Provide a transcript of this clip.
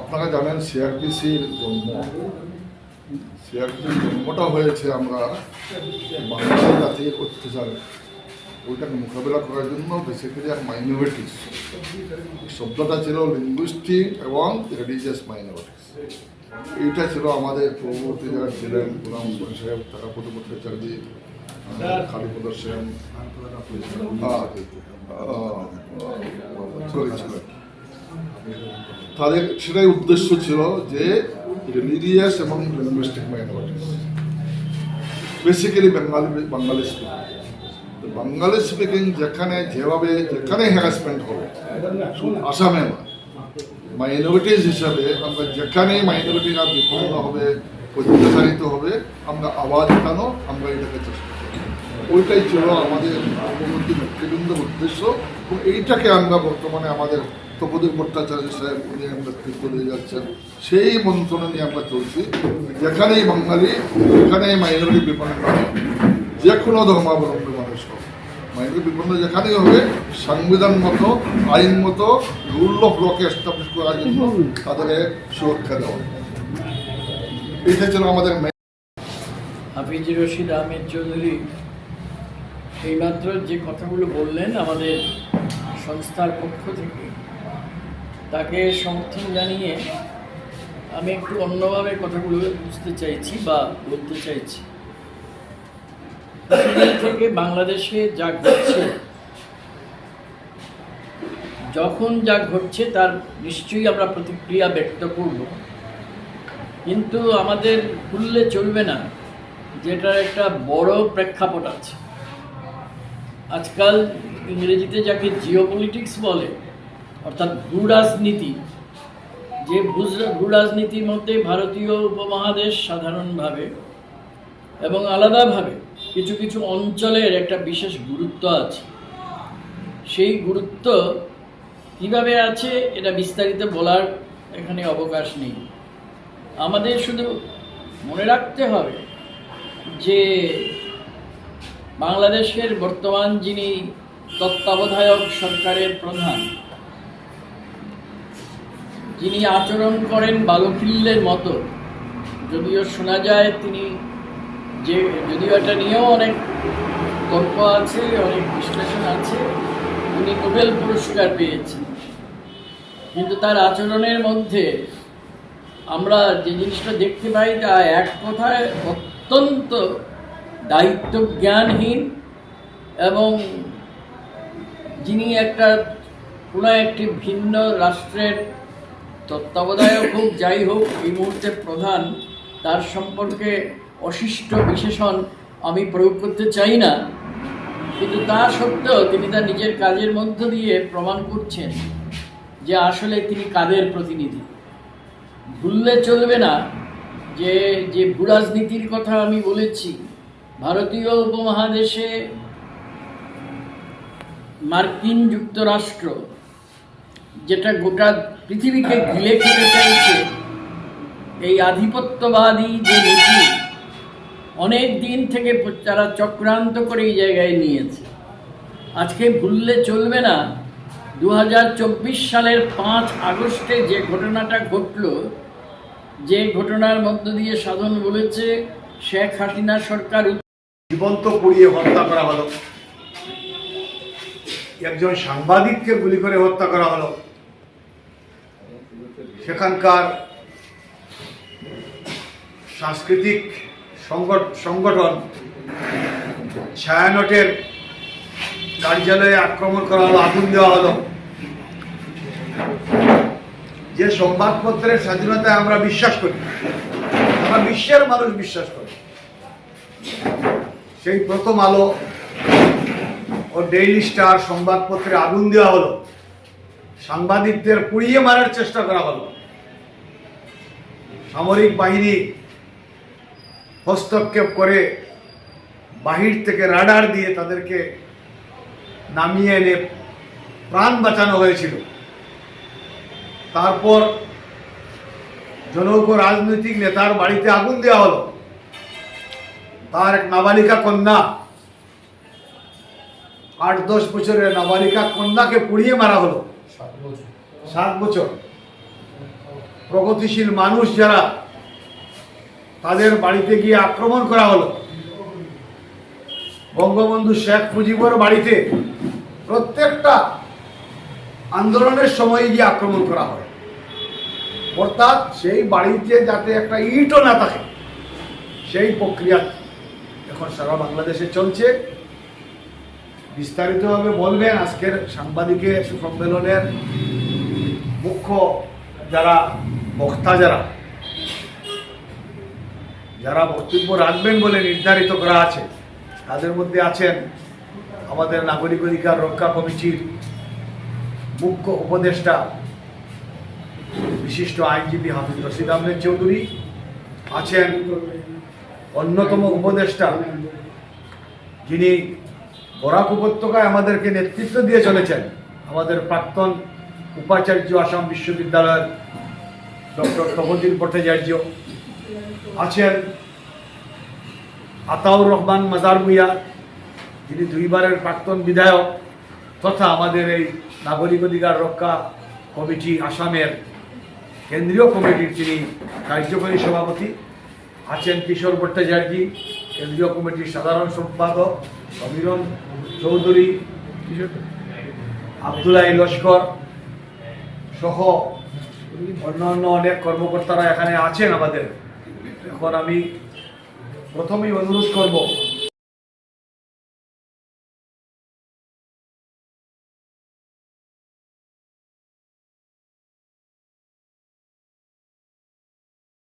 আপনারা জানেন সিআরপিসির জন্মটা হয়েছে আমরা বাঙালি জাতির অত্যাচার ওইটাকে মোকাবেলা করার জন্য বেসিক্যালি আর মাইনরিটিস শব্দটা ছিল লিঙ্গুইস্টিক এবং রিলিজিয়াস মাইনরিটিস। এইটা ছিল আমাদের পূর্ববর্তী যারা ছিলেন গুলাম সাহেব, তারাপদ ভট্টাচার্য, কালীপদ সেন ছিলেন। তাদের সেটাই উদ্দেশ্য ছিল যে রিলিজিয়াস এবং লিঙ্গুইস্টিক মাইনরিটিস, বেসিক্যালি বাঙালি স্পিকিং। বাঙালি স্পিকিং যেখানে হ্যারাসমেন্ট হবে, আসামে না, মাইনরিটিস হিসাবে আমরা যেখানেই মাইনরিটিরা বিপন্ন হবে, অত্যাচারিত হবে, আমরা আওয়াজ উঠানো, আমরা এটাকে চেষ্টা করি। ওইটাই ছিল আমাদের পূর্ববর্তী নেতৃবৃন্দের উদ্দেশ্য এবং এইটাকে আমরা বর্তমানে আমাদের তপোদীপ ভট্টাচার্য সাহেব উনি নেতৃত্ব দিয়ে যাচ্ছেন, সেই মন্ত্রণা নিয়ে আমরা চলছি। যেখানেই বাঙালি, যেখানেই মাইনরিটি বিপন্ন হবে, যে কোনো ধর্মাবলম্বী মানুষ হবে, মাইনরিটি বিপন্ন যেখানেই হবে, সংবিধান মতো, আইন মতো, রুল অফ লকে এস্টাবলিশ করার জন্য তাদের সুরক্ষা দেওয়া। এইটা ছিল আমাদের হাফিজুর রশিদ আহমেদ চৌধুরী এইমাত্র যে কথাগুলো বললেন আমাদের সংস্থার পক্ষ থেকে, তাকে সমর্থন জানিয়ে আমি একটু অন্যভাবে কথাগুলো বুঝতে চাইছি বা বলতে চাইছি। থেকে বাংলাদেশে যা ঘটছে, যখন যা ঘটছে তার নিশ্চয়ই আমরা প্রতিক্রিয়া ব্যক্ত করব, কিন্তু আমাদের ভুললে চলবে না যেটার একটা বড় প্রেক্ষাপট আছে। আজকাল ইংরেজিতে যাকে জিওপলিটিক্স বলে, অর্থাৎ ভূ রাজনীতি, যে ভূ রাজনীতির মধ্যে ভারতীয় উপমহাদেশ সাধারণভাবে এবং আলাদাভাবে কিছু কিছু অঞ্চলের একটা বিশেষ গুরুত্ব আছে। সেই গুরুত্ব কিভাবে আছে এটা বিস্তারিত বলার এখানে অবকাশ নেই। আমাদের শুধু মনে রাখতে হবে যে বাংলাদেশের বর্তমান যিনি তত্ত্বাবধায়ক সরকারের প্রধান, যিনি আচরণ করেন বালখিল্যের মতো, যদিও শোনা যায় তিনি যদিও এটা নিয়েও অনেক তর্ক আছে, অনেক বিশ্লেষণ আছে, উনি নোবেল পুরস্কার পেয়েছেন, কিন্তু তার আচরণের মধ্যে আমরা যে জিনিসটা দেখতে পাই তা এক কথায় অত্যন্ত দায়িত্ব জ্ঞানহীন, এবং যিনি কোনো একটি ভিন্ন রাষ্ট্রের তত্ত্বাবধায়ক হোক, যাই হোক, এই মুহূর্তে প্রধান, তার সম্পর্কে অশিষ্ট বিশেষণ আমি প্রয়োগ করতে চাই না, কিন্তু তা সত্ত্বেও তিনি তার নিজের কাজের মধ্য দিয়ে প্রমাণ করছেন যে আসলে তিনি কাদের প্রতিনিধি। ভুললে চলবে না যে ভূ রাজনীতির কথা আমি বলেছি, ভারতীয় উপমহাদেশে মার্কিন যুক্তরাষ্ট্র যেটা গোটা পৃথিবীকে গিলে খেতে চাইছে, এই আধিপত্যবাদী যে নীতি অনেক দিন থেকে তারা চক্রান্ত করে এই জায়গায় নিয়েছে। আজকে ভুললে চলবে না 2024 সালের 5 আগস্টে যে ঘটনাটা ঘটল, যে ঘটনার মধ্য দিয়ে সাধন বলেছে শেখ হাসিনা সরকার জীবন্ত পুড়িয়ে হত্যা করা হলো, একজন সাংবাদিককে গুলি করে হত্যা করা হলো, সেখানকার সাংস্কৃতিক সংগঠন ছায়ানটের কার্যালয়ে আক্রমণ করা হলো, আগুন দেওয়া হলো। যে সংবাদপত্রের স্বাধীনতায় আমরা বিশ্বাস করি, আমরা বিশ্বের মানুষ বিশ্বাস করি, সেই প্রথম আলো ও ডেইলি স্টার সংবাদপত্রে আগুন দেওয়া হলো, সাংবাদিকদের পুড়িয়ে মারার চেষ্টা করা হলো, সামরিক বাহিনী হস্তক্ষেপ করে বাহির থেকে রাডার দিয়ে তাদেরকে নামিয়ে এনে প্রাণ বাঁচানো হয়েছিল। তারপর জনৈক রাজনৈতিক নেতার বাড়িতে আগুন দেওয়া হলো, তার এক নাবালিকা কন্যা, 8-10 বছরের নাবালিকা কন্যাকে পুড়িয়ে মারা হলো, 7 বছর। প্রগতিশীল মানুষ যারা, তাদের বাড়িতে গিয়ে আক্রমণ করা হলো। বঙ্গবন্ধু শেখ মুজিবুর বাড়িতে প্রত্যেকটা আন্দোলনের সময় গিয়ে আক্রমণ করা হয়, অর্থাৎ সেই বাড়িতে যাতে একটা ইটও না থাকে সেই প্রক্রিয়া এখন সারা বাংলাদেশে চলছে। বিস্তারিতভাবে বলবেন আজকের সাংবাদিকের সম্মেলনের মুখ্য যারা বক্তা, যারা বক্তব্য রাখবেন বলে নির্ধারিত করা আছে, তাদের মধ্যে আছেন আমাদের নাগরিক অধিকার রক্ষা কমিটির মুখ্য উপদেষ্টা বিশিষ্ট আইনজীবী হাফিজ রশিদ আহমেদ চৌধুরী, আছেন অন্যতম উপদেষ্টা যিনি বরাক উপত্যকায় আমাদেরকে নেতৃত্ব দিয়ে চলেছেন, আমাদের প্রাক্তন উপাচার্য আসাম বিশ্ববিদ্যালয়ের ডক্টর তপজিৎ ভট্টাচার্য, আছেন আতাউর রহমান মাজার ভুঁইয়া যিনি দুইবারের প্রাক্তন বিধায়ক তথা আমাদের এই নাগরিক অধিকার রক্ষা কমিটি আসামের কেন্দ্রীয় কমিটির তিনি কার্যকরী সভাপতি, আছেন কিশোর ভট্টাচার্য কেন্দ্রীয় কমিটির সাধারণ সম্পাদক, সমীরণ চৌধুরী, আবদুল্লাহ লস্কর সহ অন্যান্য অনেক কর্মকর্তারা এখানে আছেন আমাদের। এখন আমি প্রথমেই অনুরোধ করব